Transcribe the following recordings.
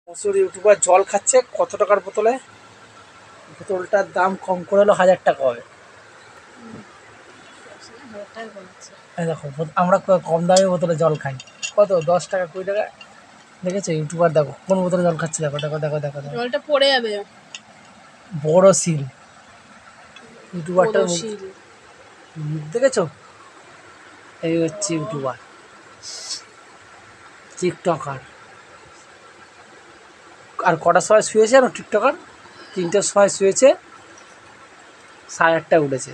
প্রচুর ইউটিউবার জল খাচ্ছে। কত টাকার বোতলে? বোতলটার দাম কম করে হলো 1000 টাকা হবে। দেখো আমরা কম দামে বোতলে জল খাই, কত 10 টাকা 20 টাকা। দেখেছো ইউটিউবার দেখো কোন বোতলে জল খাচ্ছে, দেখো দেখো দেখো দেখো দেখো, জলটা পড়ে যাবে। বড় সিল ইউটিউবারটার মুখ দেখেছো? এই হচ্ছে ইউটিউবার, টিকটকার। আর কটার সময় শুয়েছে জানো টিকটকার? 3টের সময় শুয়েছে, 8:30টায় উঠেছে।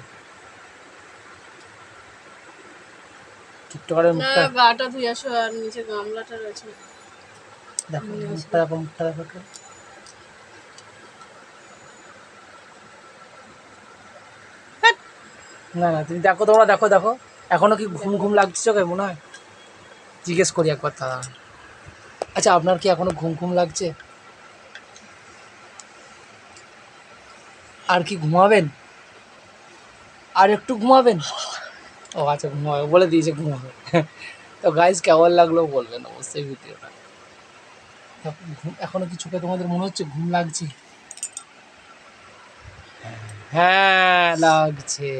টিকটকারের মুখটা গাটা ধুয়ে আসো, আর নিচে গামলাটা রয়েছে। দেখো মুখটা দেখো, মুখটা দেখো। না না তুমি দেখো, তোমরা দেখো দেখো, এখনো কি ঘুম ঘুম লাগছে চোখে মনে হয়? জিজ্ঞেস করি একবার দাদা। আচ্ছা আপনার কি এখনো ঘুম ঘুম লাগছে? আর কি ঘুমাবেন? আর একটু ঘুমাবেন? ও আচ্ছা ঘুমাবে, বলে দিয়েছে ঘুমাবে। তো গাইজ কেমন লাগলো বলবেন অবশ্যই ভিডিওটা। ঘুম এখনো কি চোখে তোমাদের মনে হচ্ছে ঘুম লাগছে? হ্যাঁ লাগছে,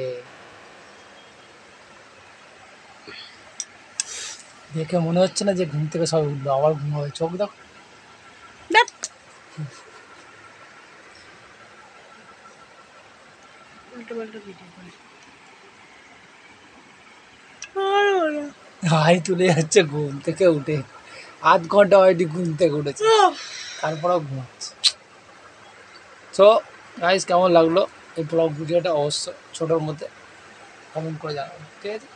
দেখে মনে হচ্ছে না যে ঘুম থেকে সবাই উঠলো আবার ঘুমাবে? চোখ দেখো। হাই তুলে যাচ্ছে ঘুম থেকে উঠে, 8 ঘন্টা হয়নি ঘুম থেকে উঠেছে, তারপরেও ঘুমাচ্ছে। সো গাইস কেমন লাগলো এই ব্লগ ভিডিওটা অবশ্যই ছোটোর মধ্যে কমেন্ট করে জানাবেন, ঠিক আছে?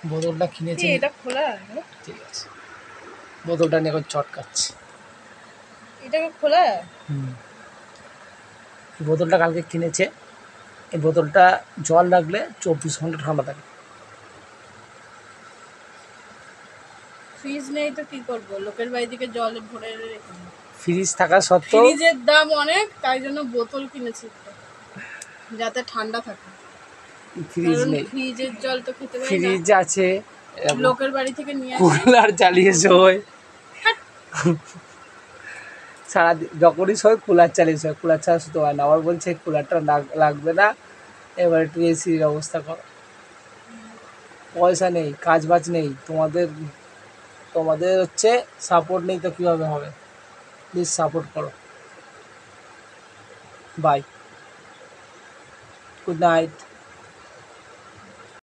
বোতলটা কিনেছি, এটা খোলা? ঠিক আছে, বোতলটা নিয়ে এখন চটকাচ্ছি। এটাকে খোলা? এই বোতলটা কালকে কিনেছে, এই বোতলটা জল রাখলে 24 ঘন্টা ঠান্ডা থাকে। ফ্রিজ নেই তো কি করবো, লোকের বাড়ি থেকে জল ভরে রেখে। ফ্রিজ থাকা সত্ত্বেও ফ্রিজের দাম অনেক, তাই জন্য বোতল কিনেছি যাতে ঠান্ডা থাকে। ফ্রিজ নেই, ফ্রিজের জল তো খেতে পারি না। ফ্রিজ আছে, লোকের বাড়ি থেকে নিয়ে আসি। কুলার চালিয়ে শোয়, সারাদিন যখনই শোয় কুলার চালিয়ে শোয়, কুলার ছাড়া শুতে পারে না। আবার বলছে কুলারটা লাগবে না, এবার একটু এসির ব্যবস্থা করো। পয়সা নেই, কাজ বাজ নেই, তোমাদের তোমাদের হচ্ছে সাপোর্ট নেই তো কীভাবে হবে? প্লিজ সাপোর্ট করো। Bye, good night.